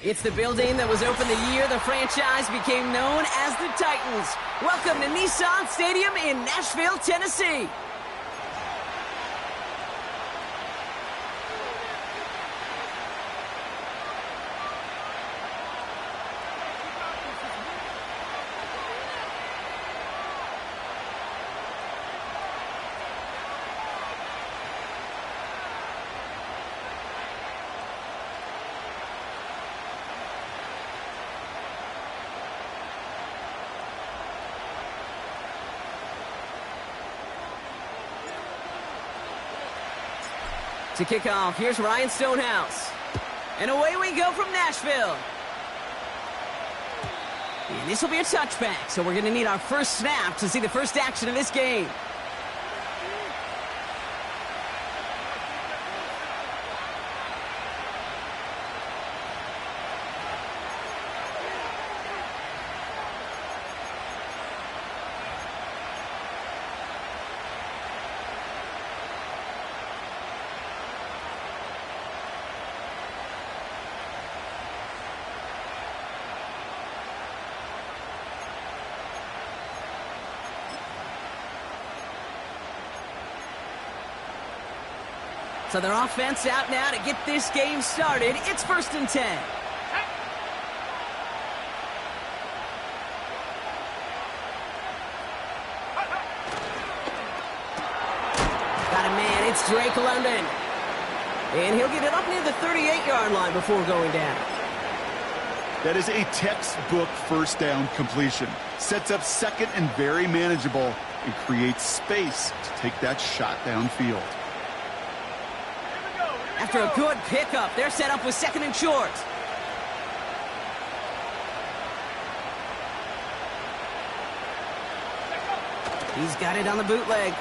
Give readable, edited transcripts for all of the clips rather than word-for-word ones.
It's the building that was opened the year the franchise became known as the Titans. Welcome to Nissan Stadium in Nashville, Tennessee. To kick off, here's Ryan Stonehouse. And away we go from Nashville. And this will be a touchback, so we're going to need our first snap to see the first action of this game. So their offense out now to get this game started. It's 1st and 10. Got a man, it's Drake London. And he'll get it up near the 38-yard line before going down. That is a textbook first down completion. Sets up second and very manageable and creates space to take that shot downfield. After a good pickup, they're set up with 2nd and short. He's got it on the bootleg.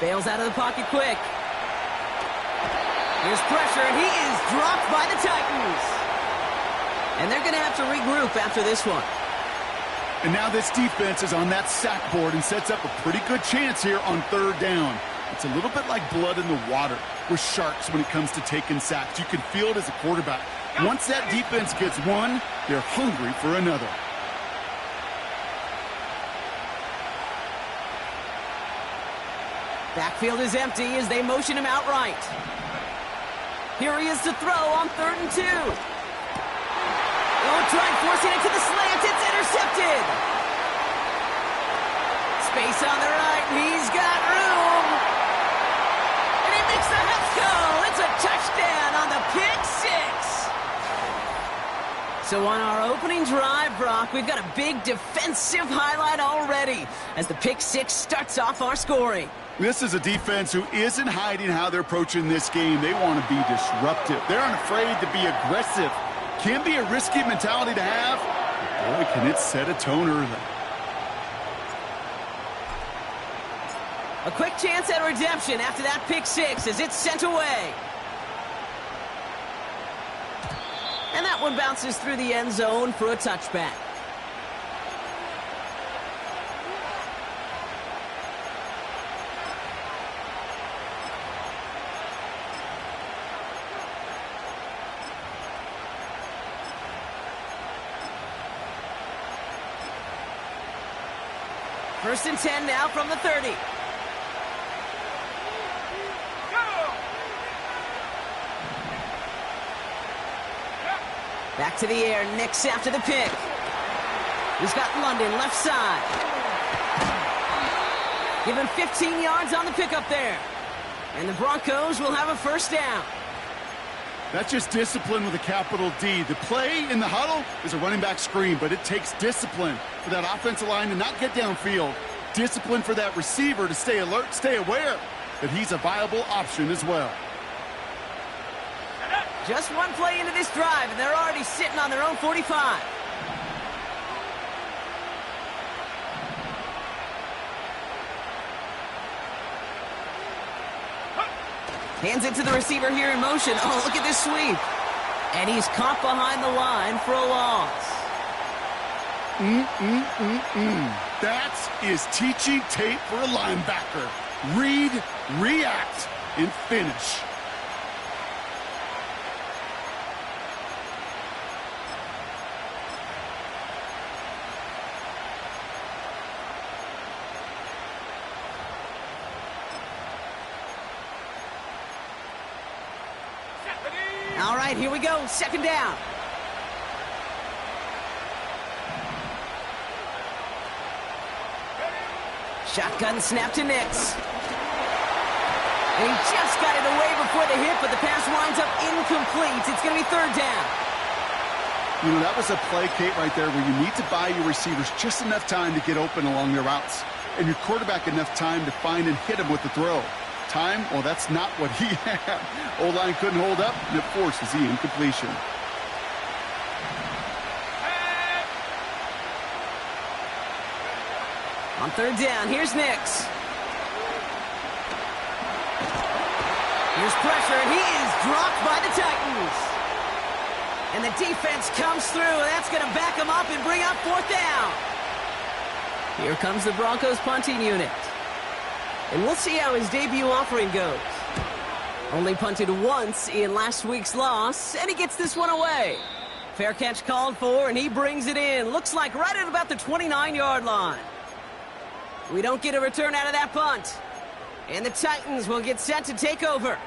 Bails out of the pocket quick. Here's pressure, and he is dropped by the Titans. And they're going to have to regroup after this one. And now this defense is on that sack board and sets up a pretty good chance here on 3rd down. It's a little bit like blood in the water with sharks when it comes to taking sacks. You can feel it as a quarterback. Once that defense gets one, they're hungry for another. Backfield is empty as they motion him outright. Here he is to throw on 3rd and 2. Oh, trying forcing it to the slant. It's intercepted. Space on the right. He's got room. And he makes the house go. It's a touchdown on the pick six. So on our opening drive, Brock, we've got a big defensive highlight already as the pick six starts off our scoring. This is a defense who isn't hiding how they're approaching this game. They want to be disruptive. They're unafraid to be aggressive. Can be a risky mentality to have. Boy, can it set a tone early. A quick chance at redemption after that pick six as it's sent away. And that one bounces through the end zone for a touchback. First and 10 now from the 30. Back to the air, Nix after the pick. He's got London left side. Give him 15 yards on the pickup there. And the Broncos will have a first down. That's just discipline with a capital D. The play in the huddle is a running back screen, but it takes discipline for that offensive line to not get downfield. Discipline for that receiver to stay alert, stay aware that he's a viable option as well. Just one play into this drive, and they're already sitting on their own 45. Hands it to the receiver here in motion. Oh, look at this sweep. And he's caught behind the line for a loss. That is teaching tape for a linebacker. Read, react, and finish. All right, here we go. Second down. Shotgun snap to Nix. And he just got it away before the hit, but the pass winds up incomplete. It's going to be third down. You know, that was a play, Kate, right there where you need to buy your receivers just enough time to get open along their routes. And your quarterback enough time to find and hit him with the throw. Time, well, that's not what he had. O-line couldn't hold up, and it forces the incompletion. On third down, here's Nix. Here's pressure, and he is dropped by the Titans. And the defense comes through, and that's going to back him up and bring up fourth down. Here comes the Broncos punting unit. And we'll see how his debut offering goes. Only punted once in last week's loss, and he gets this one away. Fair catch called for, and he brings it in. Looks like right at about the 29-yard line. We don't get a return out of that punt. And the Titans will get set to take over.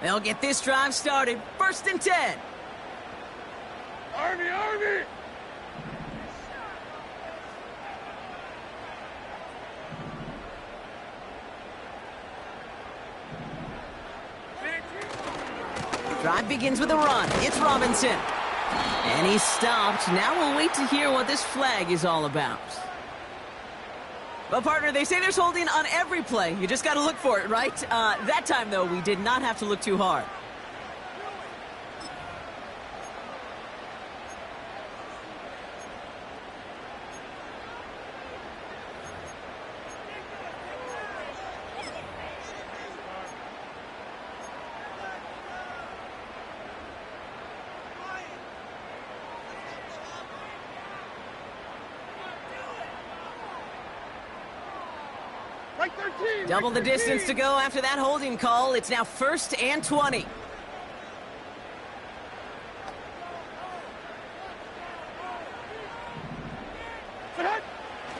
They'll get this drive started. First and 10. Army, Army! Drive begins with a run. It's Robinson. And he's stopped. Now we'll wait to hear what this flag is all about. Well, partner, they say there's holding on every play. You just got to look for it, right? That time, though, we did not have to look too hard. Right 13! Double right the 13. distance to go after that holding call. It's now first and 20.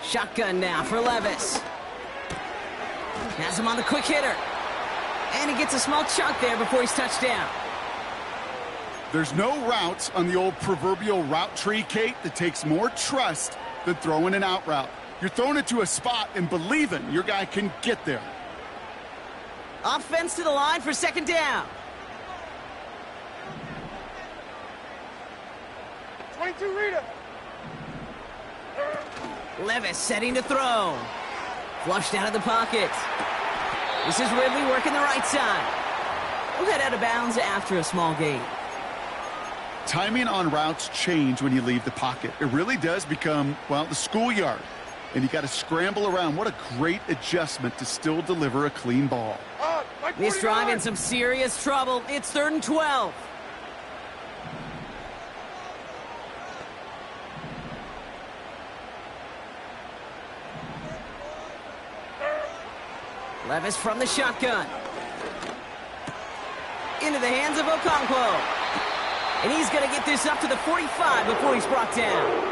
Shotgun now for Levis. Has him on the quick hitter. And he gets a small chunk there before he's touched down. There's no route on the old proverbial route tree, Kate, that takes more trust than throwing an out route. You're throwing it to a spot and believing your guy can get there. Offense to the line for second down. 22 Rita. Levis setting to throw. Flushed out of the pocket. This is Ridley working the right side. We'll head out of bounds after a small gain. Timing on routes change when you leave the pocket. It really does become, well, the schoolyard. And you got to scramble around. What a great adjustment to still deliver a clean ball. This drive in some serious trouble. It's third and 12. Levis from the shotgun. Into the hands of Okonkwo. And he's going to get this up to the 45 before he's brought down.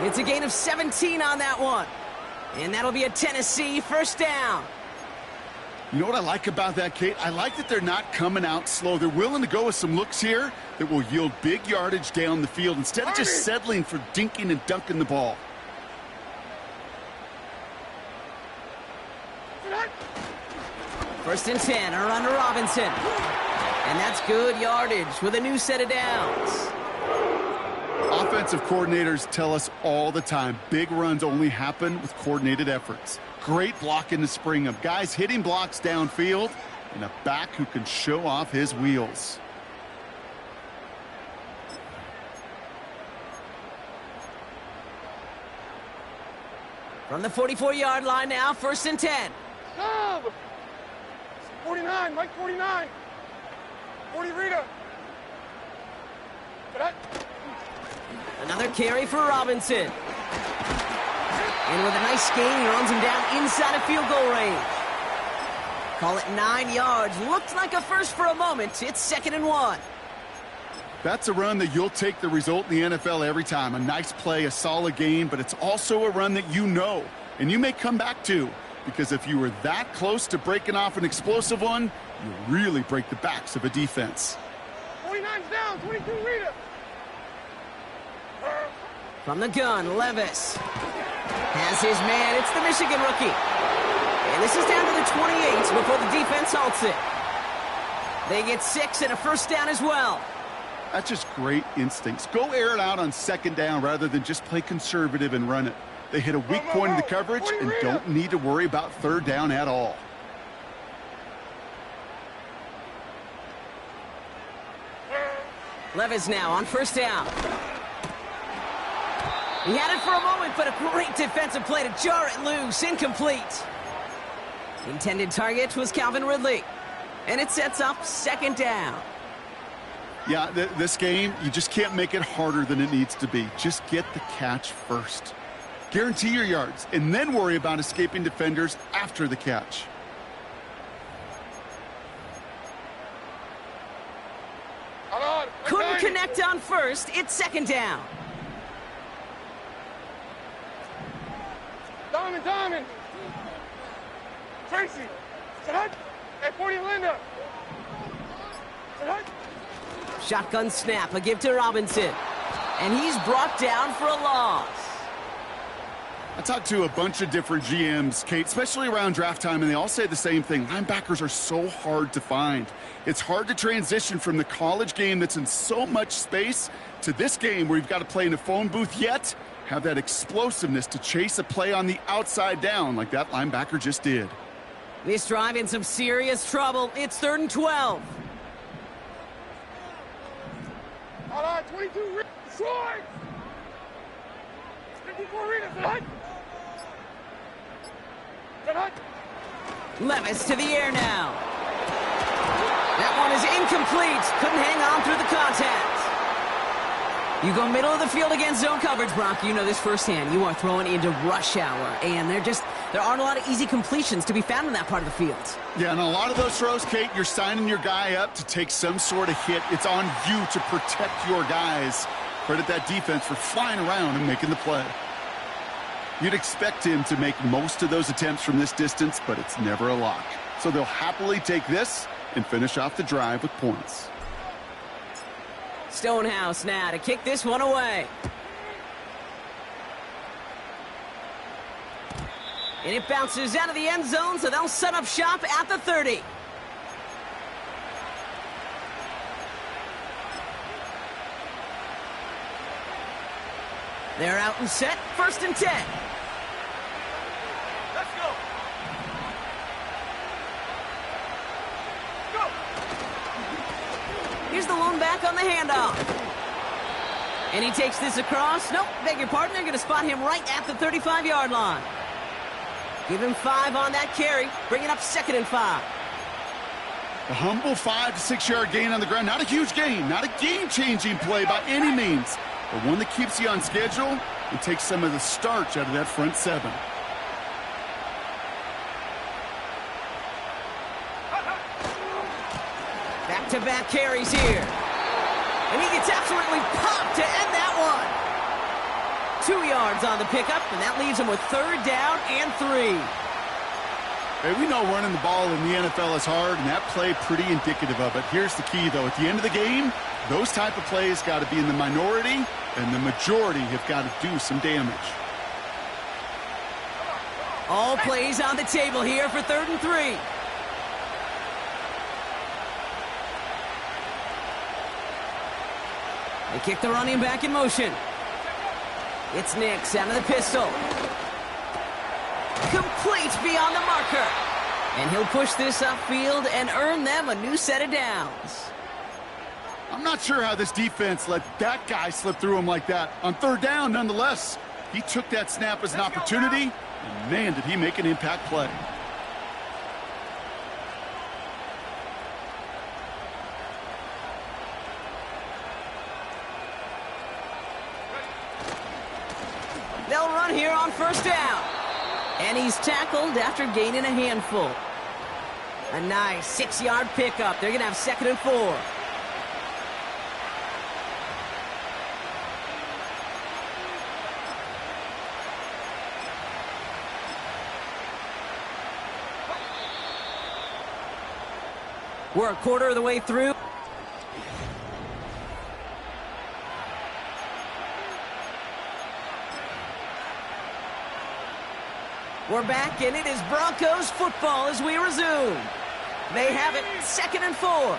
It's a gain of 17 on that one. And that'll be a Tennessee first down. You know what I like about that, Kate? I like that they're not coming out slow. They're willing to go with some looks here that will yield big yardage down the field instead of just settling for dinking and dunking the ball. First and 10, a run to Robinson. And that's good yardage with a new set of downs. Offensive coordinators tell us all the time, big runs only happen with coordinated efforts. Great block in the spring of guys hitting blocks downfield and a back who can show off his wheels. From the 44-yard line now, first and 10. No! 49, Mike 49. 40 Rita. Another carry for Robinson. And with a nice gain, he runs him down inside of field goal range. Call it 9 yards. Looked like a first for a moment. It's second and 1. That's a run that you'll take the result in the NFL every time. A nice play, a solid game, but it's also a run that you know, and you may come back to, because if you were that close to breaking off an explosive one, you really break the backs of a defense. 49's down, 22 Rita. From the gun, Levis has his man. It's the Michigan rookie. And this is down to the 28 before the defense halts it. They get 6 and a first down as well. That's just great instincts. Go air it out on second down rather than just play conservative and run it. They hit a weak point in the coverage and don't need to worry about third down at all. Levis now on first down. He had it for a moment, but a great defensive play to jar it loose. Incomplete. The intended target was Calvin Ridley. And it sets up second down. Yeah, this game, you just can't make it harder than it needs to be. Just get the catch first. Guarantee your yards, and then worry about escaping defenders after the catch. Couldn't connect on first. It's second down. Diamond. Tracy. Hey, 40 Linda. Shotgun snap, a give to Robinson. And he's brought down for a loss. I talked to a bunch of different GMs, Kate, especially around draft time, and they all say the same thing. Linebackers are so hard to find. It's hard to transition from the college game that's in so much space to this game where you've got to play in a phone booth, yet have that explosiveness to chase a play on the outside down like that linebacker just did. This drive in some serious trouble. It's 3rd and 12. All right, 22 Rita. Short. 54 Rita. Levis to the air now. That one is incomplete. Couldn't hang on through the contact. You go middle of the field against zone coverage, Brock. You know this firsthand. You are throwing into rush hour, and there aren't a lot of easy completions to be found in that part of the field. Yeah, and a lot of those throws, Kate, you're signing your guy up to take some sort of hit. It's on you to protect your guys. Credit that defense for flying around and making the play. You'd expect him to make most of those attempts from this distance, but it's never a lock. So they'll happily take this and finish off the drive with points. Stonehouse now to kick this one away. And it bounces out of the end zone, so they'll set up shop at the 30. They're out and set, 1st and 10. Let's go. Go. Here's the lone back on the handoff. And he takes this across. Nope, beg your pardon. They're going to spot him right at the 35-yard line. Give him 5 on that carry. Bring it up 2nd and 5. A humble 5 to 6 yard gain on the ground. Not a huge gain, not a game-changing play by any means, but one that keeps you on schedule and takes some of the starch out of that front 7. Back-to-back carries here. And he gets absolutely popped to end that one. 2 yards on the pickup, and that leaves him with 3rd down and 3. Hey, we know running the ball in the NFL is hard, and that play pretty indicative of it. Here's the key, though. At the end of the game, those type of plays got to be in the minority, and the majority have got to do some damage. All plays on the table here for 3rd and 3. They kick the running back in motion. It's Nix out of the pistol. Complete beyond the marker. And he'll push this upfield and earn them a new set of downs. I'm not sure how this defense let that guy slip through him like that. On 3rd down, nonetheless, he took that snap as an opportunity, and man, did he make an impact play. They'll run here on 1st down. And he's tackled after gaining a handful. A nice 6-yard pickup. They're going to have 2nd and 4. We're a quarter of the way through. We're back, and it is Broncos football as we resume. They have it 2nd and 4.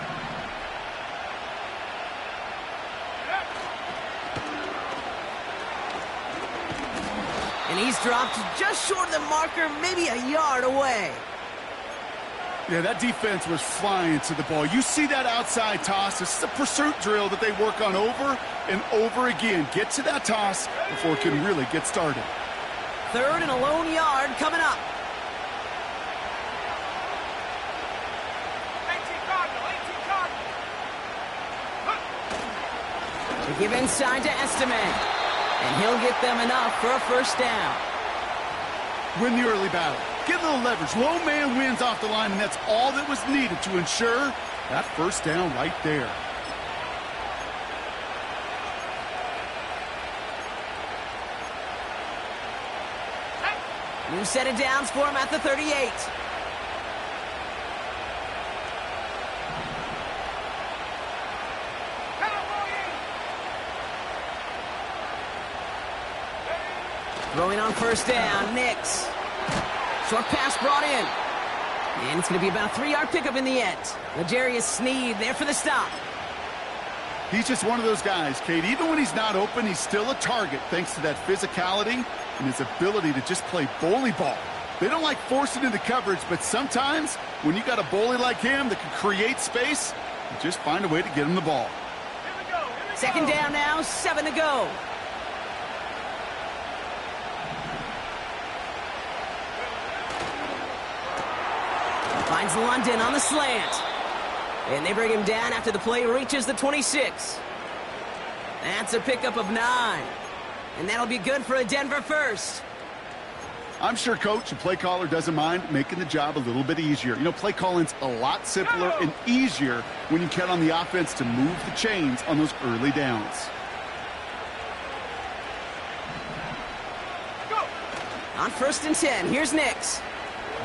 And he's dropped just short of the marker, maybe a yard away. Yeah, that defense was flying to the ball. You see that outside toss. This is a pursuit drill that they work on over and over again. Get to that toss before it can really get started. 3rd and a lone yard coming up. 18 Cardinal, 18 Cardinal. They give inside to Estimate. And he'll get them enough for a 1st down. Win the early battle. Get a little leverage. Low man wins off the line, and that's all that was needed to ensure that 1st down right there. New set of downs for him at the 38. Throwing on 1st down, Nix. Short pass brought in. And it's going to be about a 3-yard pickup in the end. L'Jarius Sneed there for the stop. He's just one of those guys, Kate. Even when he's not open, he's still a target thanks to that physicality and his ability to just play bully ball. They don't like forcing into coverage, but sometimes when you got a bully like him that can create space, you just find a way to get him the ball. Here we go. 2nd down now, 7 to go. Finds London on the slant. And they bring him down after the play reaches the 26. That's a pickup of 9. And that'll be good for a Denver 1st. I'm sure coach and play caller doesn't mind making the job a little bit easier. You know, play calling's a lot simpler and easier when you count on the offense to move the chains on those early downs. Go. On 1st and 10, here's Nix.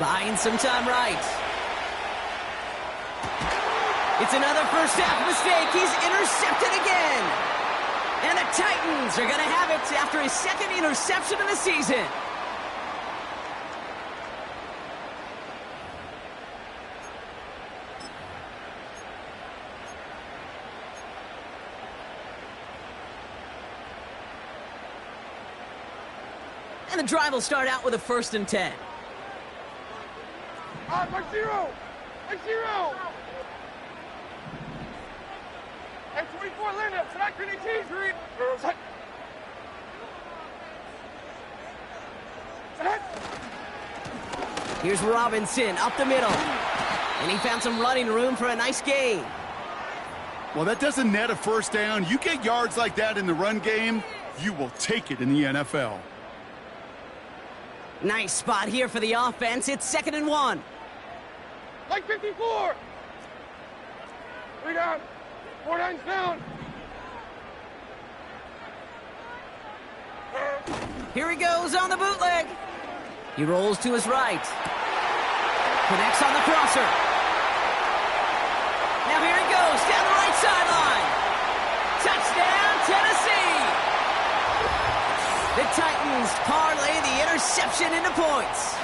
Buying some time right. It's another 1st half mistake. He's intercepted again. And the Titans are going to have it after his 2nd interception of the season. And the drive will start out with a 1st and 10. By 0. By 0. And 24 Linda. Track for the cheese. Here's Robinson up the middle. And he found some running room for a nice gain. Well, that doesn't net a 1st down. You get yards like that in the run game, you will take it in the NFL. Nice spot here for the offense. It's 2nd and 1. Like 54. 3 down. 4 9's down. Here he goes on the bootleg. He rolls to his right. Connects on the crosser. Now here he goes down the right sideline. Touchdown, Tennessee. The Titans parlay the interception into points.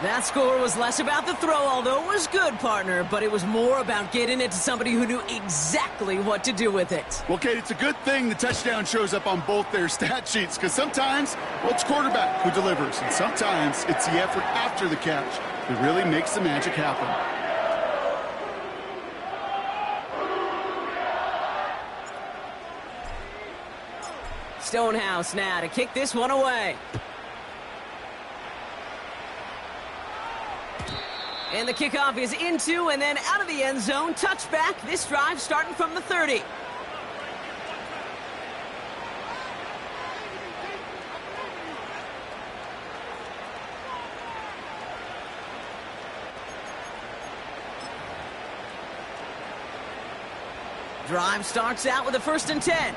That score was less about the throw, although it was good, partner, but it was more about getting it to somebody who knew exactly what to do with it. Well, Kate, it's a good thing the touchdown shows up on both their stat sheets, because sometimes, well, it's quarterback who delivers, and sometimes it's the effort after the catch that really makes the magic happen. Stonehouse now to kick this one away. And the kickoff is into and then out of the end zone. Touchback. This drive starting from the 30. Drive starts out with a 1st and 10.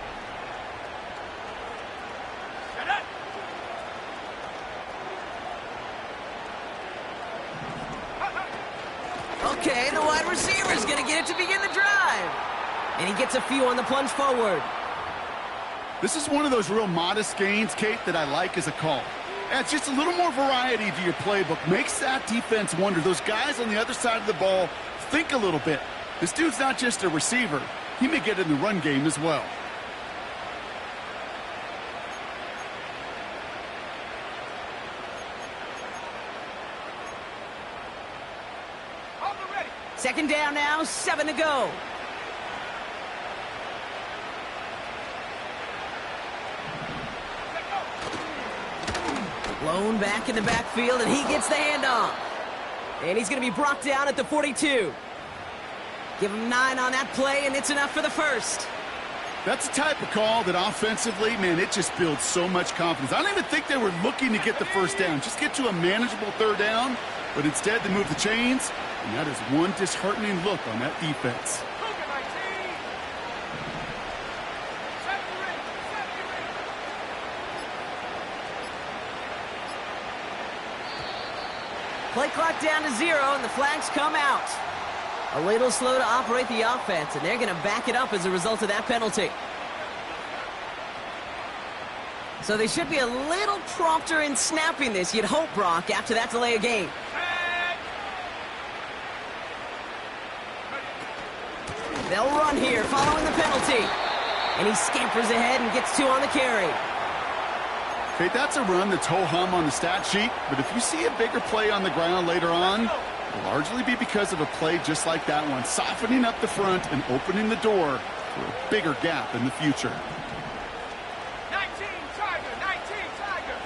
Okay, the wide receiver's he's going to get it to begin the drive. And he gets a few on the plunge forward. This is one of those real modest gains, Kate, that I like as a call. Adds just a little more variety to your playbook. Makes that defense wonder. Those guys on the other side of the ball think a little bit. This dude's not just a receiver. He may get in the run game as well. Second down now, 7 to go. Blown back in the backfield, and he gets the handoff. And he's going to be brought down at the 42. Give him 9 on that play, and it's enough for the first. That's the type of call that offensively, man, it just builds so much confidence. I don't even think they were looking to get the first down. Just get to a manageable third down, but instead they move the chains, and that is one disheartening look on that defense. Play clock down to 0, and the flags come out. A little slow to operate the offense, and they're going to back it up as a result of that penalty. So they should be a little prompter in snapping this, you'd hope, Brock, after that delay of game. They'll run here following the penalty. And he scampers ahead and gets 2 on the carry. Okay, that's a run that's ho-hum on the stat sheet, but if you see a bigger play on the ground later on, it'll largely be because of a play just like that one, softening up the front and opening the door for a bigger gap in the future. 19, Tiger, 19, Tiger.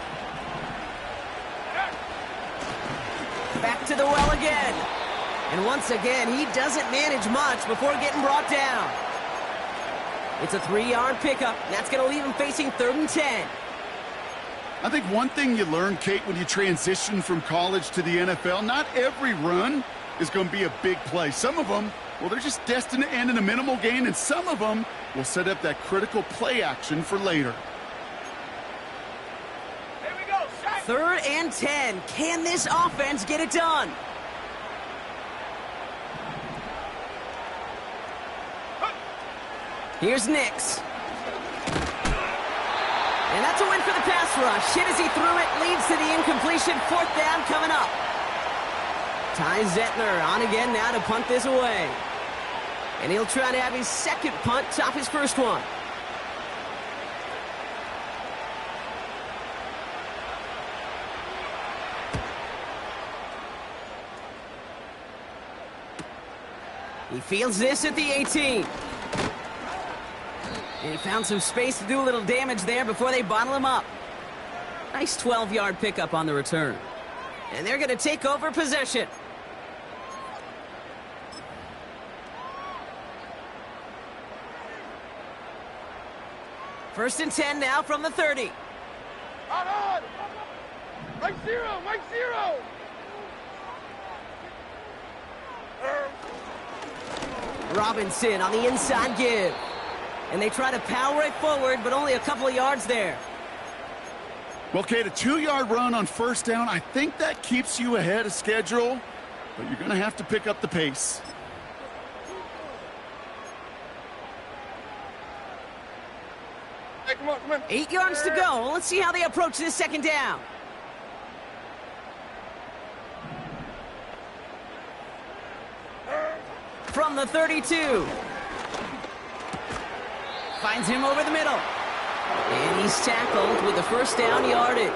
Back to the well again. And once again, he doesn't manage much before getting brought down. It's a 3-yard pickup, and that's going to leave him facing 3rd and 10. I think one thing you learn, Kate, when you transition from college to the NFL, not every run is going to be a big play. Some of them, well, they're just destined to end in a minimal gain, and some of them will set up that critical play action for later. Here we go. 3rd and 10. Can this offense get it done? Here's Nix. And that's a win for the pass rush. Hit as he threw it, leads to the incompletion. 4th down coming up. Ty Zettler on again now to punt this away. And he'll try to have his second punt top his first one. He fields this at the 18. And he found some space to do a little damage there before they bottle him up. Nice 12-yard pickup on the return. And they're going to take over possession. First and 10 now from the 30. On. Right 0, right 0. Robinson on the inside give. And they try to power it forward, but only a couple of yards there. Well, Kate, a 2-yard run on first down, I think that keeps you ahead of schedule, but you're going to have to pick up the pace. Hey, come on. 8 yards to go. Let's see how they approach this second down. From the 32. Finds him over the middle. And he's tackled with the first down yardage.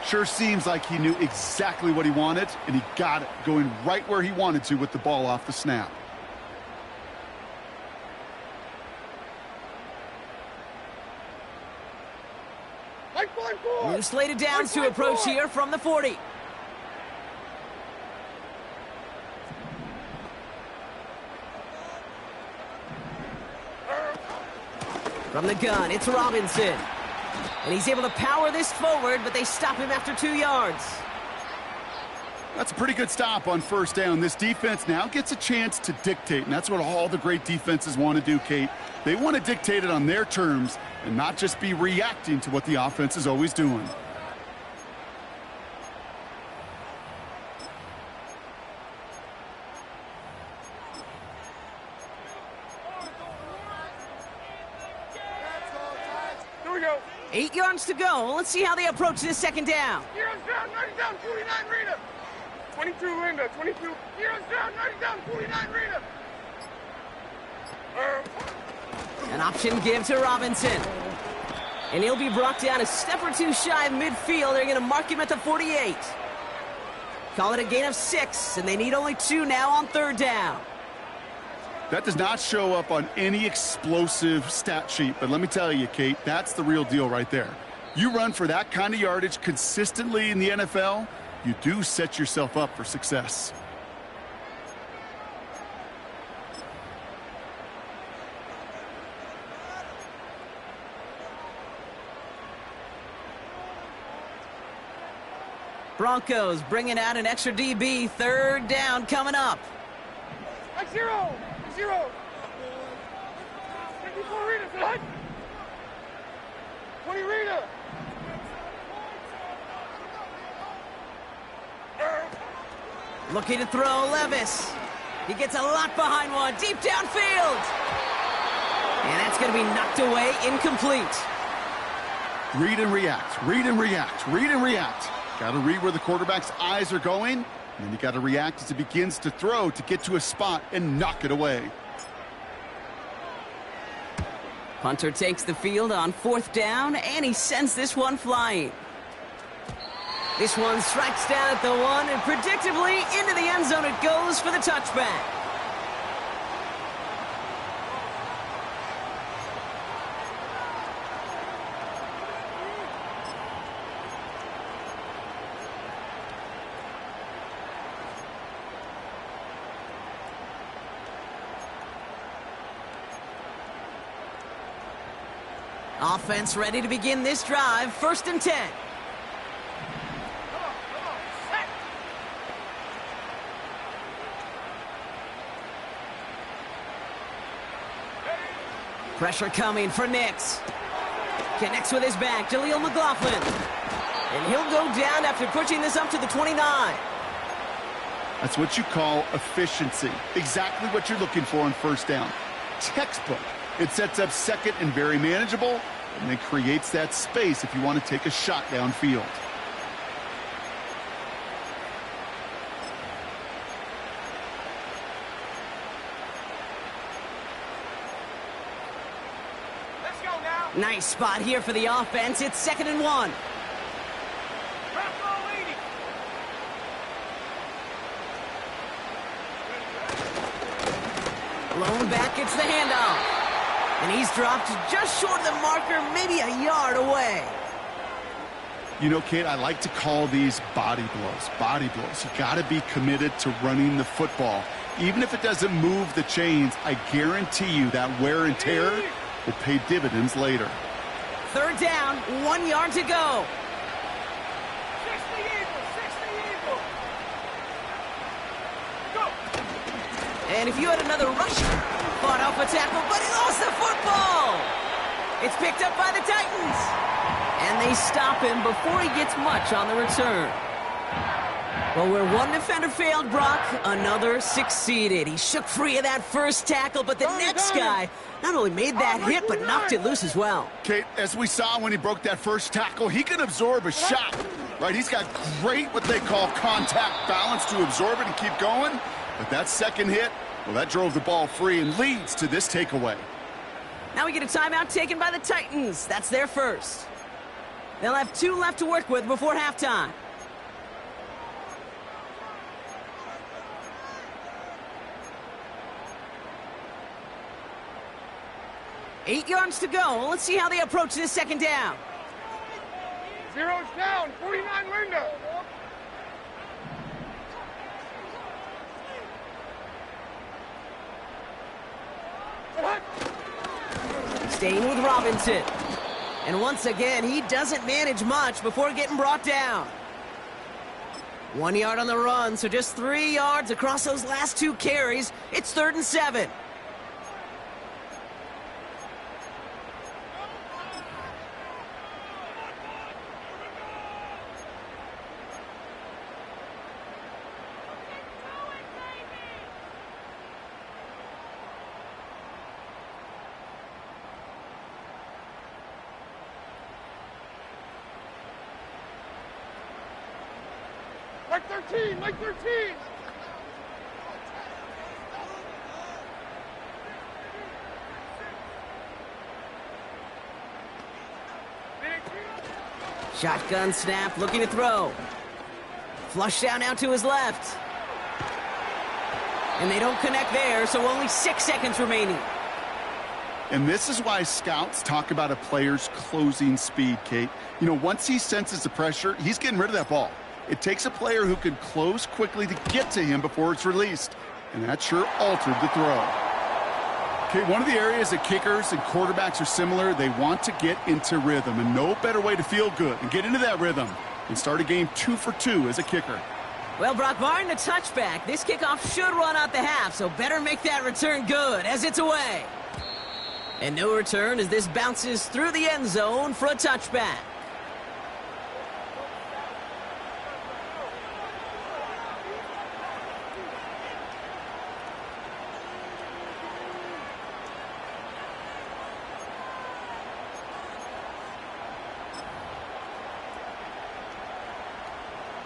Sure seems like he knew exactly what he wanted, and he got it, going right where he wanted to with the ball off the snap. New slated downs to approach here from the 40. From the gun, it's Robinson. And he's able to power this forward, but they stop him after 2 yards. That's a pretty good stop on first down. This defense now gets a chance to dictate, and that's what all the great defenses want to do, Kate. They want to dictate it on their terms and not just be reacting to what the offense is always doing. we go. 8 yards to go. Let's see how they approach this second down. Heroes down, 90 down, 49 Rita. 22 Linda, 22. Heroes down, 90 down, 49 Rita. An option give to Robinson. And he'll be brought down a step or two shy of midfield. They're going to mark him at the 48. Call it a gain of 6, and they need only 2 now on third down. That does not show up on any explosive stat sheet, but let me tell you, Kate, that's the real deal right there. You run for that kind of yardage consistently in the NFL, you do set yourself up for success. Broncos bringing out an extra DB. Third down coming up. X0, 0. 54 Rita, hut. 20 Rita. Looking to throw Levis. He gets a lot behind one. Deep downfield. And that's going to be knocked away, incomplete. Read and react, read and react, read and react. Got to read where the quarterback's eyes are going, and then you got to react as he begins to throw to get to a spot and knock it away. Punter takes the field on fourth down, and he sends this one flying. This one strikes down at the 1, and predictably into the end zone it goes for the touchback. Offense ready to begin this drive. 1st and 10. Pressure coming for Nix. Connects with his back, Jaleel McLaughlin. And he'll go down after pushing this up to the 29. That's what you call efficiency. Exactly what you're looking for on first down. Textbook. It sets up second and very manageable, and then creates that space if you want to take a shot downfield. Let's go now. Nice spot here for the offense. It's 2nd and 1. Blown back, gets the handoff. And he's dropped just short of the marker, maybe a yard away. You know, Kate, I like to call these body blows. Body blows. You got to be committed to running the football. Even if it doesn't move the chains, I guarantee you that wear and tear will pay dividends later. Third down, 1 yard to go. 60 Eagle. Go. And if you had another rusher, fought off a tackle, but he lost the football. It's picked up by the Titans. And they stop him before he gets much on the return. Well, where one defender failed, Brock, another succeeded. He shook free of that first tackle, but the next guy not only made that hit, but knocked it loose as well. Kate, as we saw when he broke that first tackle, he can absorb a shot, right? He's got great, what they call contact balance to absorb it and keep going. But that second hit, well, that drove the ball free and leads to this takeaway. Now we get a timeout taken by the Titans. That's their first. They'll have 2 left to work with before halftime. Eight yards to go. Let's see how they approach this second down. 0's down, 49 Linda. Staying with Robinson. And once again, he doesn't manage much before getting brought down. 1 yard on the run, so just 3 yards across those last 2 carries. It's 3rd and 7. Mike 13, Mike 13. Shotgun snap, looking to throw. Flush down now to his left. And they don't connect there, so only 6 seconds remaining. And this is why scouts talk about a player's closing speed, Kate. You know, once he senses the pressure, he's getting rid of that ball. It takes a player who can close quickly to get to him before it's released. And that sure altered the throw. Okay, one of the areas that kickers and quarterbacks are similar, they want to get into rhythm. And no better way to feel good and get into that rhythm and start a game 2 for 2 as a kicker. Well, Brock, barring the touchback, this kickoff should run out the half, so better make that return good as it's away. And no return as this bounces through the end zone for a touchback.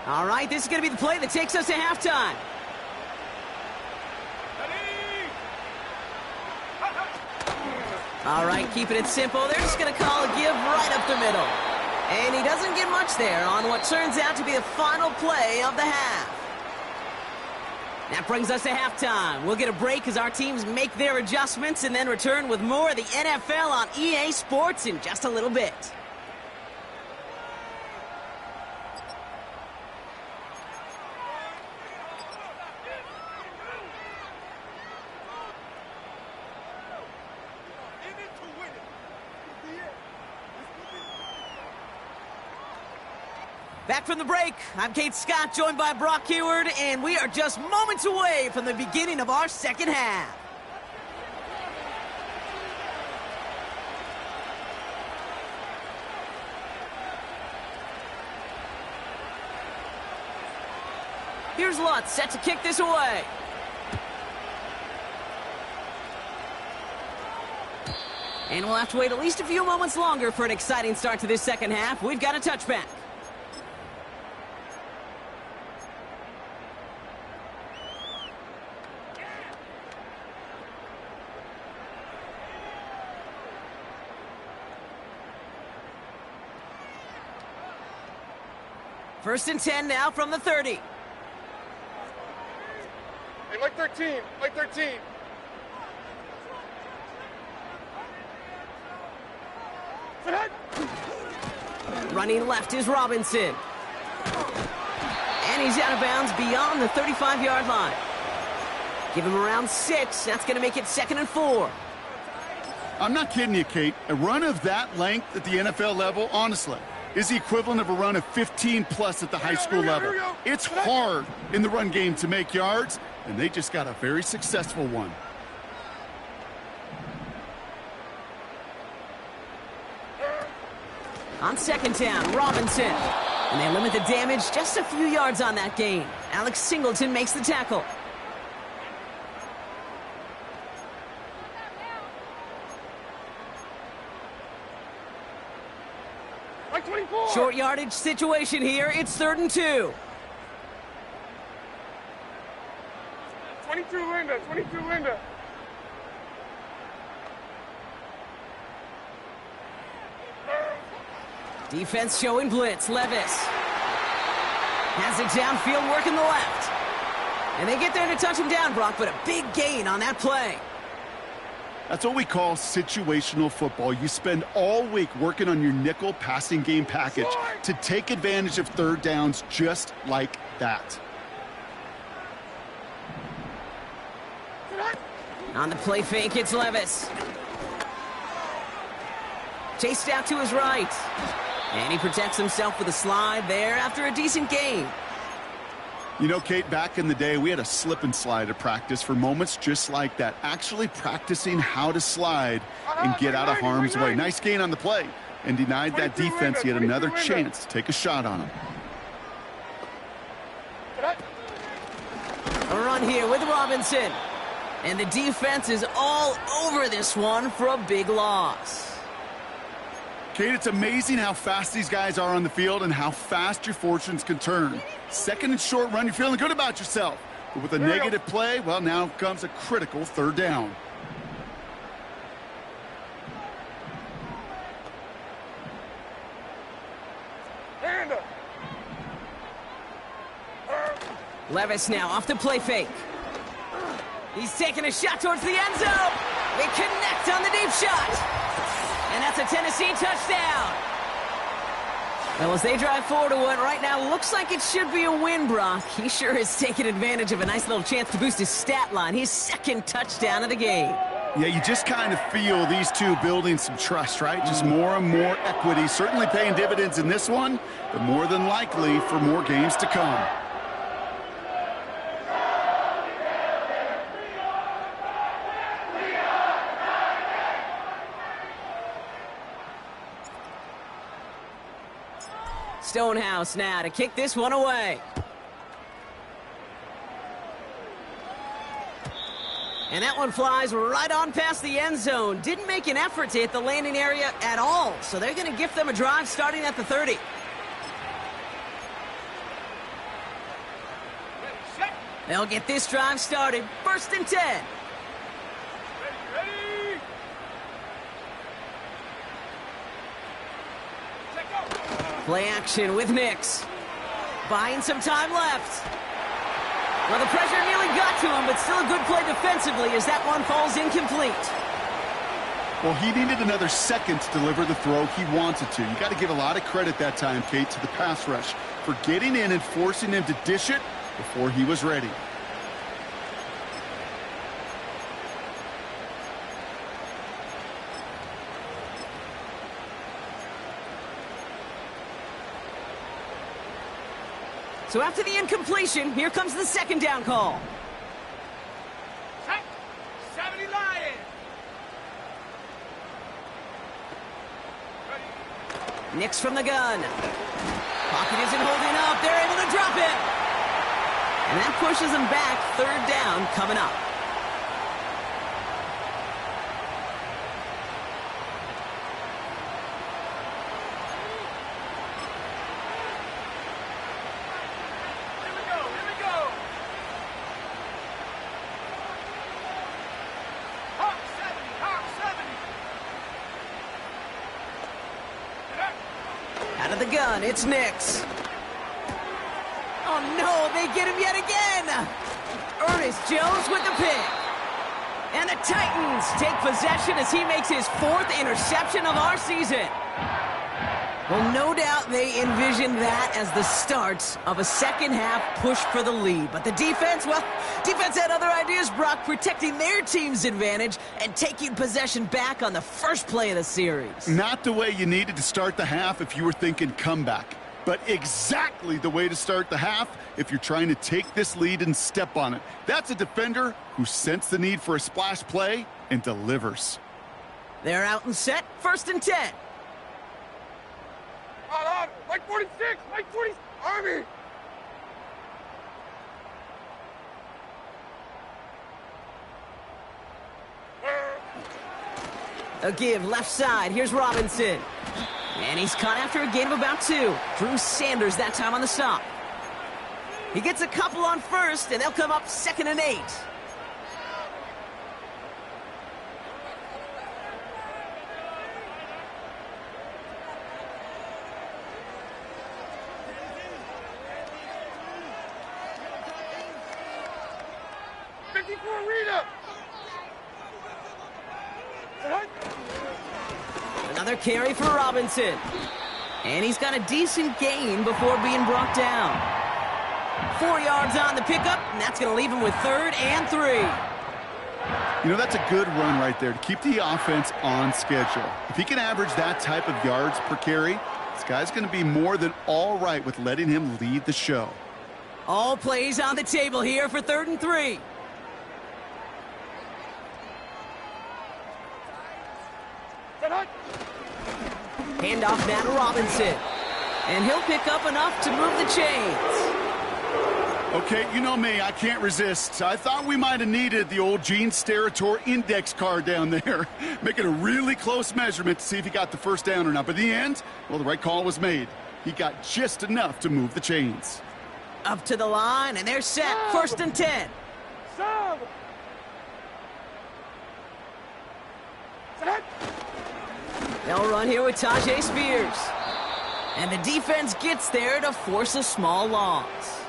All right, this is going to be the play that takes us to halftime. All right, keeping it simple. They're just going to call a give right up the middle. And he doesn't get much there on what turns out to be the final play of the half. That brings us to halftime. We'll get a break as our teams make their adjustments and then return with more of the NFL on EA Sports in just a little bit. Back from the break, I'm Kate Scott, joined by Brock Heward, and we are just moments away from the beginning of our second half. Here's Lutz, set to kick this away. And we'll have to wait at least a few moments longer for an exciting start to this second half. We've got a touchback. First and 10 now from the 30. Hey, Mike 13, Mike 13. Running left is Robinson. And he's out of bounds beyond the 35-yard line. Give him around 6. That's going to make it 2nd and 4. I'm not kidding you, Kate. A run of that length at the NFL level, honestly, is the equivalent of a run of 15-plus at the high school level. It's hard in the run game to make yards, and they just got a very successful one. On second down, Robinson. And they limit the damage just a few yards on that gain. Alex Singleton makes the tackle. Short yardage situation here. It's 3rd and 2. 22 Linda, 22 Linda. Defense showing blitz. Levis has it downfield, working the left. And they get there to touch him down, Brock, but a big gain on that play. That's what we call situational football. You spend all week working on your nickel passing game package to take advantage of third downs just like that. On the play fake, it's Levis. Chased out to his right. And he protects himself with a slide there after a decent gain. You know, Kate, back in the day, we had a slip and slide at practice for moments just like that. Actually practicing how to slide and get out of harm's way. Nice gain on the play and denied that defense yet another chance to take a shot on him. A run here with Robinson. And the defense is all over this one for a big loss. Kate, it's amazing how fast these guys are on the field and how fast your fortunes can turn. Second and short run, you're feeling good about yourself. But with a negative play, well, now comes a critical third down. Levis now off the play fake. He's taking a shot towards the end zone. They connect on the deep shot. And that's a Tennessee touchdown. Well, as they drive forward to what right now looks like it should be a win, Brock. He sure is taking advantage of a nice little chance to boost his stat line. His second touchdown of the game. Yeah, you just kind of feel these two building some trust, right? Just more and more equity. Certainly paying dividends in this one, but more than likely for more games to come. Stonehouse now to kick this one away. And that one flies right on past the end zone. Didn't make an effort to hit the landing area at all. So they're going to gift them a drive starting at the 30. They'll get this drive started. 1st and 10. Play action with Nix. Buying some time left. Well, the pressure nearly got to him, but still a good play defensively as that one falls incomplete. Well, he needed another second to deliver the throw he wanted to. You got to give a lot of credit that time, Kate, to the pass rush for getting in and forcing him to dish it before he was ready. So after the incompletion, here comes the second down call. 70 Lions. Nix from the gun. Pocket isn't holding up. They're able to drop it. And that pushes them back. 3rd down coming up. The gun, it's Nix. Oh no, they get him yet again. Ernest Jones with the pick. And the Titans take possession as he makes his 4th interception of our season. Well, no doubt they envisioned that as the start of a second-half push for the lead. But the defense, well, defense had other ideas, Brock, protecting their team's advantage and taking possession back on the first play of the series. Not the way you needed to start the half if you were thinking comeback, but exactly the way to start the half if you're trying to take this lead and step on it. That's a defender who sensed the need for a splash play and delivers. They're out and set, 1st and 10. On, Mike 46, Mike 20, Army. A give left side. Here's Robinson. And he's caught after a gain of about 2. Drew Sanders that time on the stop. He gets a couple on 1st, and they'll come up 2nd and 8. Another carry for Robinson. And he's got a decent gain before being brought down. 4 yards on the pickup, and that's going to leave him with 3rd and 3. You know, that's a good run right there to keep the offense on schedule. If he can average that type of yards per carry, this guy's going to be more than all right with letting him lead the show. All plays on the table here for 3rd and 3. Handoff now to Robinson. And he'll pick up enough to move the chains. Okay, you know me, I can't resist. I thought we might have needed the old Gene Steratore index card down there. Make it a really close measurement to see if he got the first down or not. But in the end, well, the right call was made. He got just enough to move the chains. Up to the line, and they're set. First and 10. Sub. Set. They'll run here with Tajay Spears. And the defense gets there to force a small loss.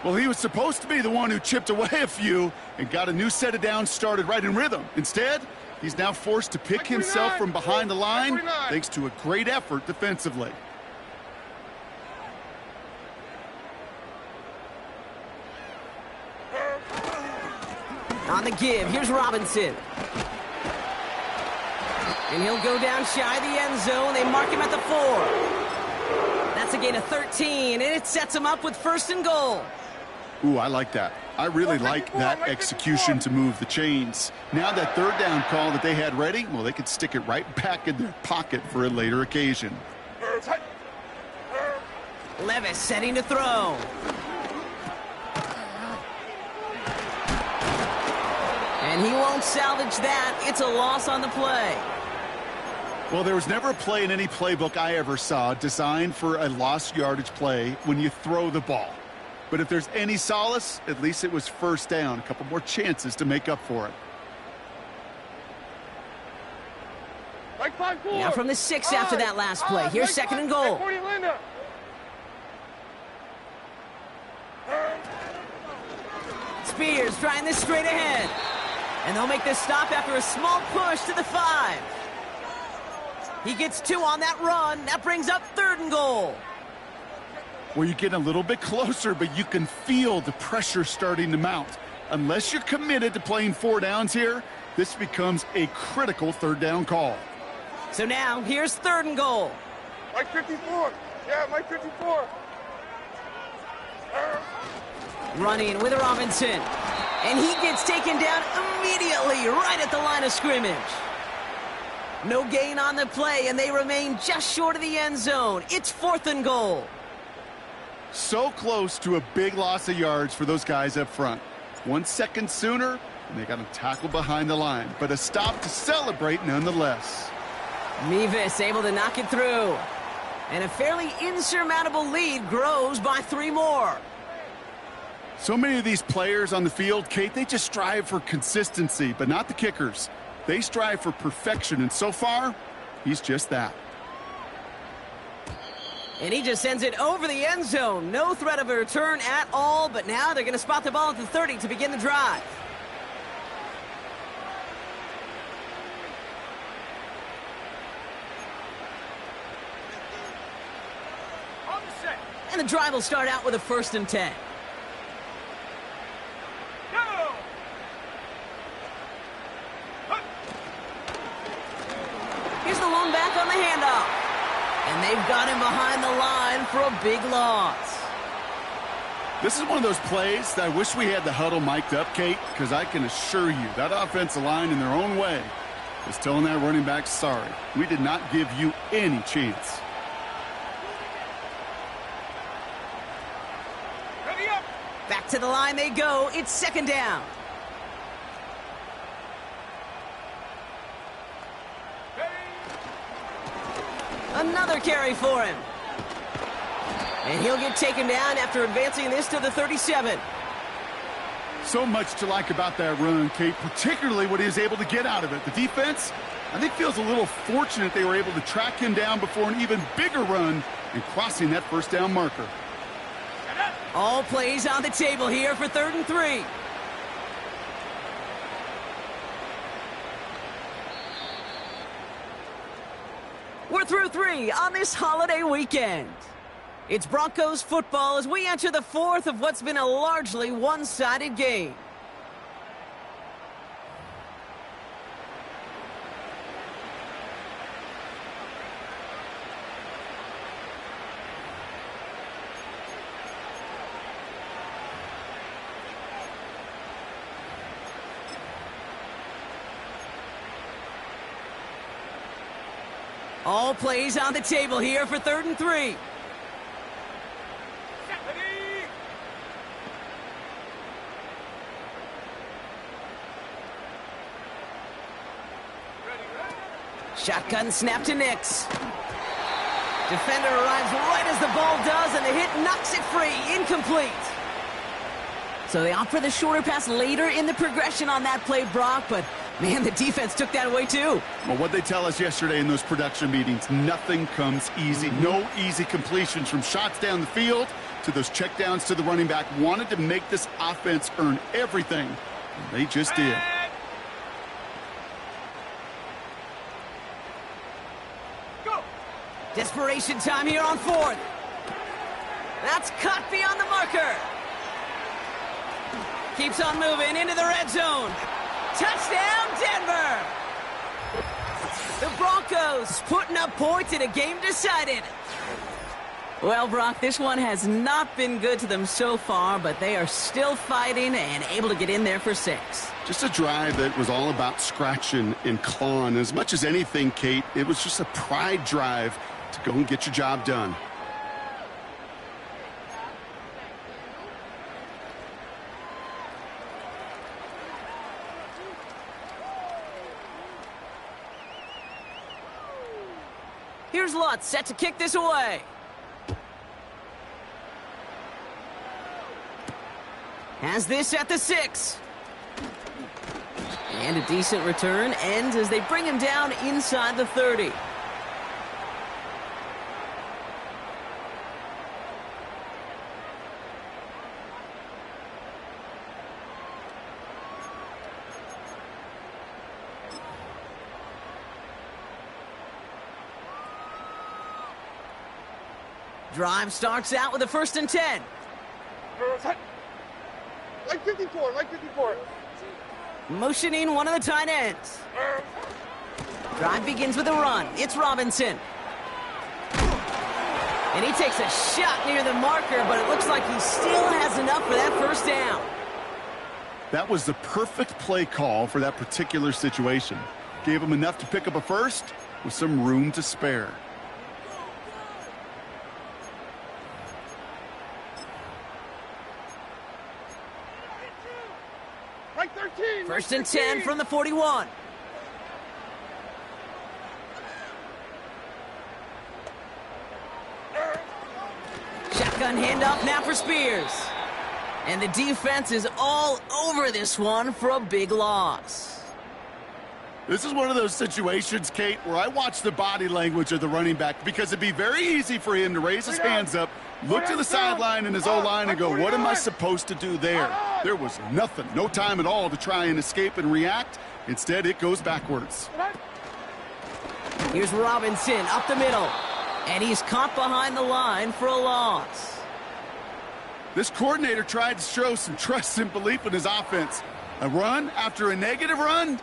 Well, he was supposed to be the one who chipped away a few and got a new set of downs started right in rhythm. Instead, he's now forced to pick himself from behind the line thanks to a great effort defensively. On the give, here's Robinson. And he'll go down shy of the end zone. They mark him at the 4. That's a gain of 13, and it sets him up with first and goal. Ooh, I like that. I really like that execution to move the chains. Now that third down call that they had ready, well, they could stick it right back in their pocket for a later occasion. Levis setting to throw. And he won't salvage that. It's a loss on the play. Well, there was never a play in any playbook I ever saw designed for a lost yardage play when you throw the ball. But if there's any solace, at least it was first down. A couple more chances to make up for it. Now from the 6 after that last play. Here's second and goal. Spears trying this straight ahead. And they'll make this stop after a small push to the 5. He gets 2 on that run. That brings up third and goal. Well, you get a little bit closer, but you can feel the pressure starting to mount. Unless you're committed to playing 4 downs here, this becomes a critical third down call. So now, here's third and goal. Mike 54. Yeah, Mike 54. Running with Robinson. And he gets taken down immediately right at the line of scrimmage. No gain on the play, and they remain just short of the end zone. It's fourth and goal. So close to a big loss of yards for those guys up front. 1 second sooner, and they got him tackled behind the line. But a stop to celebrate nonetheless. Mevis able to knock it through. And a fairly insurmountable lead grows by 3 more. So many of these players on the field, Kate, they just strive for consistency, but not the kickers. They strive for perfection, and so far, he's just that. And he just sends it over the end zone. No threat of a return at all, but now they're going to spot the ball at the 30 to begin the drive. And the drive will start out with a first and 10. Here's the lone back on the handoff. And they've got him behind the line for a big loss. This is one of those plays that I wish we had the huddle mic'd up, Kate, because I can assure you that offensive line in their own way is telling that running back, sorry, we did not give you any chance. Back to the line they go. It's second down. Another carry for him. And he'll get taken down after advancing this to the 37. So much to like about that run, Kate, particularly what he was able to get out of it. The defense, I think, feels a little fortunate they were able to track him down before an even bigger run and crossing that first down marker. All plays on the table here for 3rd and 3. We're through 3 on this holiday weekend. It's Broncos football as we enter the 4th of what's been a largely one-sided game. All plays on the table here for 3rd and 3. Shotgun snap to Nix. Defender arrives right as the ball does, and the hit knocks it free. Incomplete. So they opt for the shorter pass later in the progression on that play, Brock, but man, the defense took that away too. Well, what they tell us yesterday in those production meetings, nothing comes easy. No easy completions from shots down the field to those checkdowns to the running back. Wanted to make this offense earn everything, and they just did. Go! Desperation time here on fourth. That's caught beyond the marker. Keeps on moving into the red zone. Touchdown, Denver! The Broncos putting up points in a game decided. Well, Brock, this one has not been good to them so far, but they are still fighting and able to get in there for 6. Just a drive that was all about scratching and clawing. As much as anything, Kate, it was just a pride drive to go and get your job done. Here's Lutz set to kick this away. Has this at the 6. And a decent return ends as they bring him down inside the 30. Drive starts out with a 1st and 10. Like 54, like 54. Motioning one of the tight ends. Drive begins with a run. It's Robinson. And he takes a shot near the marker, but it looks like he still has enough for that 1st down. That was the perfect play call for that particular situation. Gave him enough to pick up a 1st with some room to spare. Like 13. 1st and 10 from the 41. Shotgun handoff now for Spears. And the defense is all over this one for a big loss. This is one of those situations, Kate, where I watch the body language of the running back, because it'd be very easy for him to raise his hands up, look to the sideline in his O-line and go, what am I supposed to do there? There was nothing, no time at all to try and escape and react. Instead, it goes backwards. Here's Robinson up the middle. And he's caught behind the line for a loss. This coordinator tried to show some trust and belief in his offense. A run after a negative run?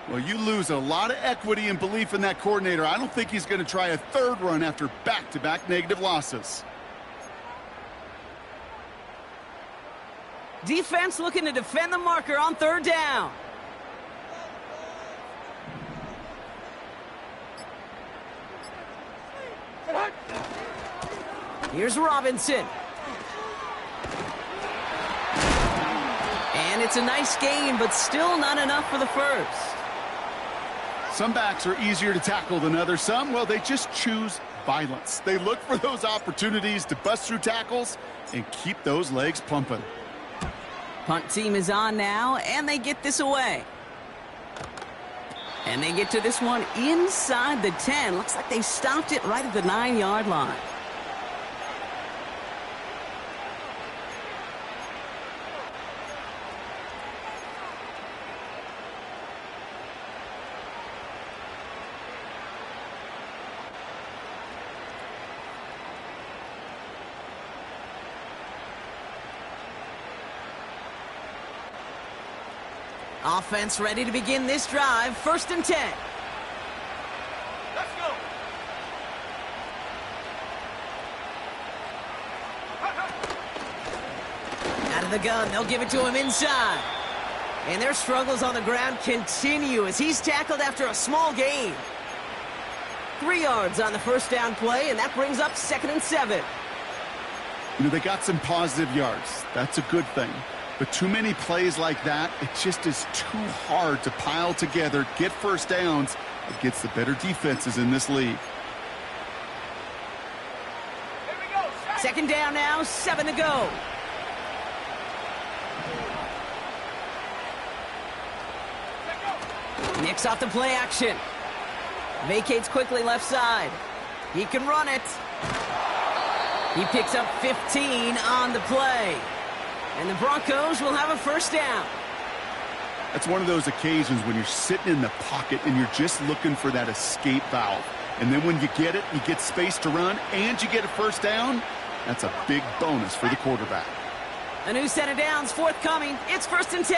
Well, you lose a lot of equity and belief in that coordinator. I don't think he's going to try a 3rd run after back-to-back negative losses. Defense looking to defend the marker on 3rd down. Here's Robinson. And it's a nice gain, but still not enough for the 1st. Some backs are easier to tackle than others. Some, well, they just choose violence. They look for those opportunities to bust through tackles and keep those legs pumping. Punt team is on now, and they get this away. And they get to this one inside the 10. Looks like they stopped it right at the 9-yard line. Offense ready to begin this drive. 1st and 10. Let's go. Out of the gun, they'll give it to him inside. And their struggles on the ground continue as he's tackled after a small gain. 3 yards on the 1st down play, and that brings up 2nd and 7. You know, they got some positive yards. That's a good thing. But too many plays like that, it just is too hard to pile together, get 1st downs, against the better defenses in this league. Second down now, 7 to go. Nicks off the play action. Vacates quickly left side. He can run it. He picks up 15 on the play. And the Broncos will have a first down. That's one of those occasions when you're sitting in the pocket and you're just looking for that escape valve. And then when you get it, you get space to run, and you get a first down. That's a big bonus for the quarterback. A new set of downs forthcoming. It's 1st and 10.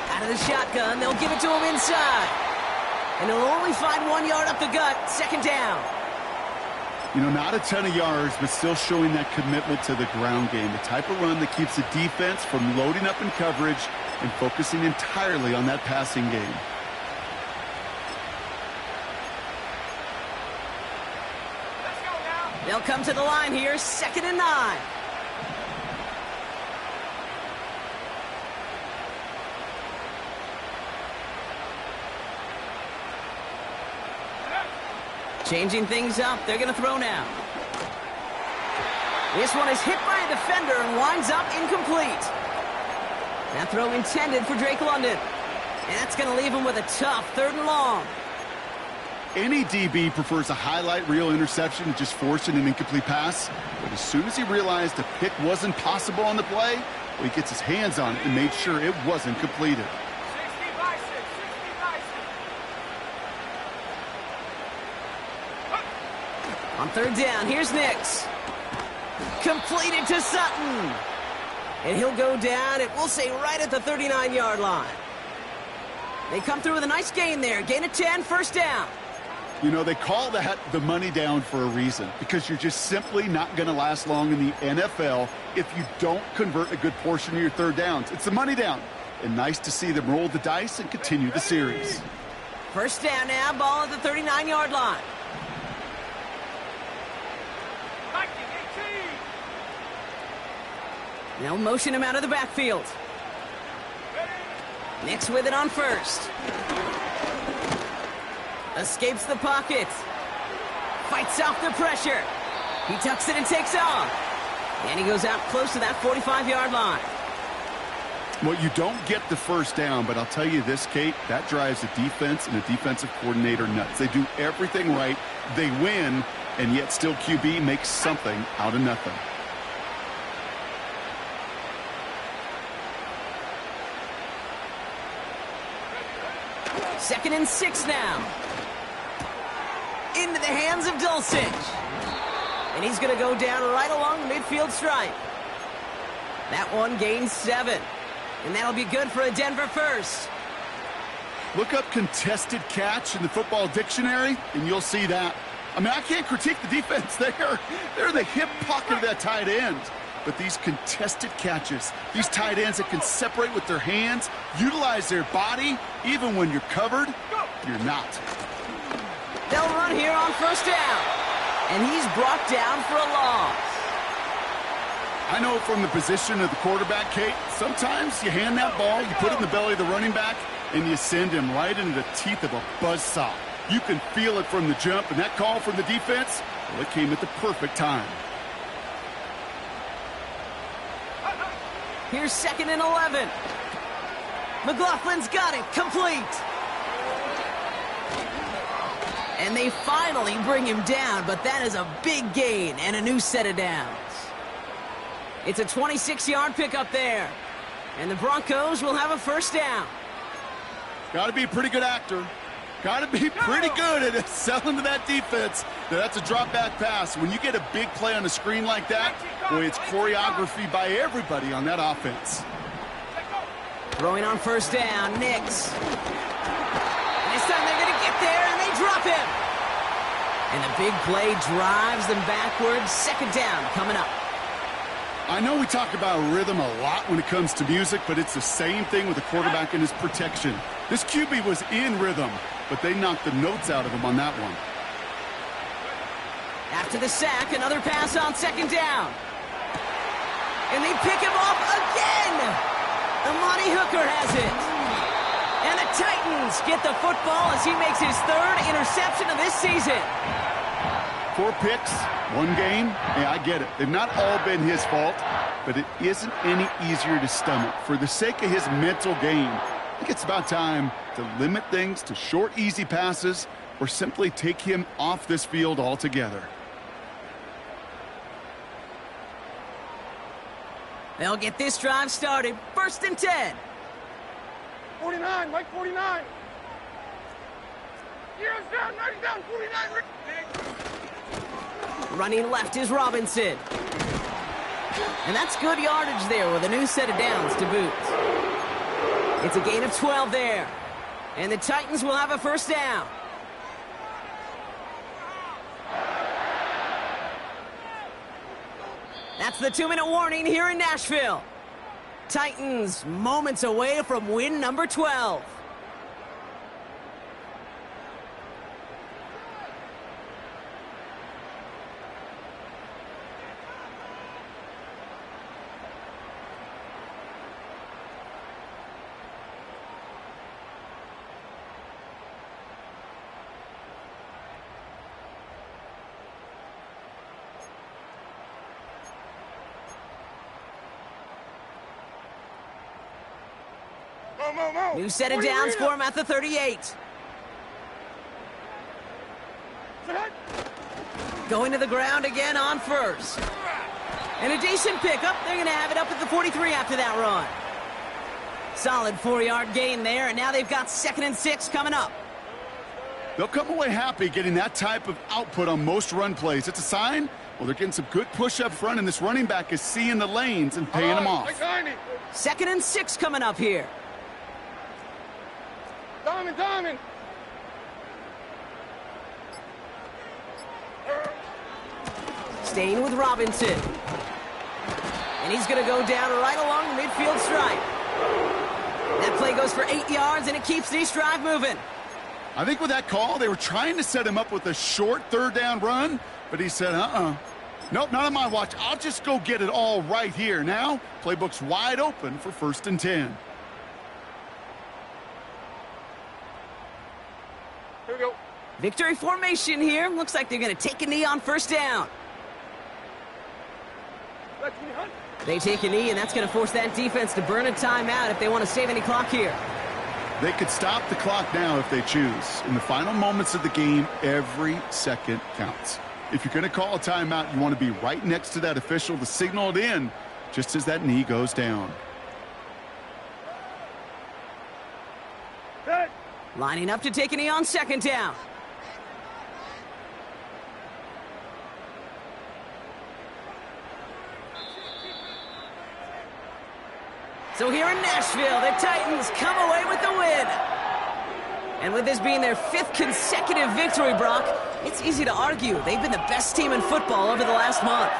Out of the shotgun, they'll give it to him inside. And he'll only find 1 yard up the gut. 2nd down. You know, not a ton of yards, but still showing that commitment to the ground game. The type of run that keeps the defense from loading up in coverage and focusing entirely on that passing game. Let's go now. They'll come to the line here. 2nd and 9. Changing things up. They're going to throw now. This one is hit by a defender and winds up incomplete. That throw intended for Drake London. And that's going to leave him with a tough 3rd and long. Any DB prefers a highlight reel interception to just forcing an incomplete pass. But as soon as he realized a pick wasn't possible on the play, well, he gets his hands on it and made sure it wasn't completed. 60 by 6, 60 by 6. On 3rd down, here's Nicks. Completed to Sutton. And he'll go down, it will say right at the 39-yard line. They come through with a nice gain there. Gain of 10, 1st down. You know, they call that the money down for a reason, because you're just simply not going to last long in the NFL if you don't convert a good portion of your 3rd downs. It's the money down. And nice to see them roll the dice and continue the series. 1st down now, ball at the 39-yard line. They'll motion him out of the backfield. Nicks with it on 1st. Escapes the pocket. Fights off the pressure. He tucks it and takes off. And he goes out close to that 45-yard line. Well, you don't get the 1st down, but I'll tell you this, Kate, that drives the defense and the defensive coordinator nuts. They do everything right. They win, and yet still QB makes something out of nothing. 2nd and 6 now. Into the hands of Dulcich. And he's going to go down right along the midfield stripe. That one gains 7. And that'll be good for a Denver first. Look up contested catch in the football dictionary, and you'll see that. I mean, I can't critique the defense there. They're the hip pocket of that tight end. But these contested catches, these tight ends that can separate with their hands, utilize their body, even when you're covered, you're not. They'll run here on 1st down. And he's brought down for a loss. I know from the position of the quarterback, Kate, sometimes you hand that ball, you put it in the belly of the running back, and you send him right into the teeth of a buzzsaw. You can feel it from the jump, and that call from the defense, well, it came at the perfect time. Here's 2nd and 11. McLaughlin's got it. Complete. And they finally bring him down, but that is a big gain and a new set of downs. It's a 26-yard pickup there. And the Broncos will have a 1st down. Got to be a pretty good actor. Got to be pretty good at selling to that defense. That's a drop-back pass. When you get a big play on the screen like that, boy, it's choreography by everybody on that offense. Throwing on 1st down, Nicks. And this time they're going to get there, and they drop him. And the big play drives them backwards. 2nd down coming up. I know we talk about rhythm a lot when it comes to music, but it's the same thing with the quarterback and his protection. This QB was in rhythm, but they knocked the notes out of him on that one. After the sack, another pass on 2nd down. And they pick him off again. Amani Hooker has it. And the Titans get the football as he makes his third interception of this season. 4 picks, 1 game. Hey, I get it. They've not all been his fault, but it isn't any easier to stomach. For the sake of his mental game, I think it's about time to limit things to short, easy passes or simply take him off this field altogether. They'll get this drive started. 1st and 10. 49, Mike 49. Heroes down, 90 down, 49. Running left is Robinson. And that's good yardage there with a new set of downs to boot. It's a gain of 12 there. And the Titans will have a 1st down. That's the 2-minute warning here in Nashville. Titans moments away from win number 12. New set of downs for him at the 38. Going to the ground again on 1st. And a decent pickup. They're going to have it up at the 43 after that run. Solid 4-yard gain there, and now they've got 2nd and 6 coming up. They'll come away happy getting that type of output on most run plays. It's a sign, well, they're getting some good push up front, and this running back is seeing the lanes and paying them off. 2nd and 6 coming up here. Diamond. Staying with Robinson. And he's going to go down right along the midfield stripe. That play goes for 8 yards, and it keeps this drive moving. I think with that call, they were trying to set him up with a short 3rd down run, but he said, nope, not on my watch. I'll just go get it all right here. Now, playbook's wide open for 1st and 10. Here we go. Victory formation here. Looks like they're going to take a knee on 1st down. They take a knee, and that's going to force that defense to burn a timeout if they want to save any clock here. They could stop the clock now if they choose. In the final moments of the game, every second counts. If you're going to call a timeout, you want to be right next to that official to signal it in just as that knee goes down. Lining up to take a knee on 2nd down. So here in Nashville, the Titans come away with the win. And with this being their 5th consecutive victory, Brock, it's easy to argue they've been the best team in football over the last month.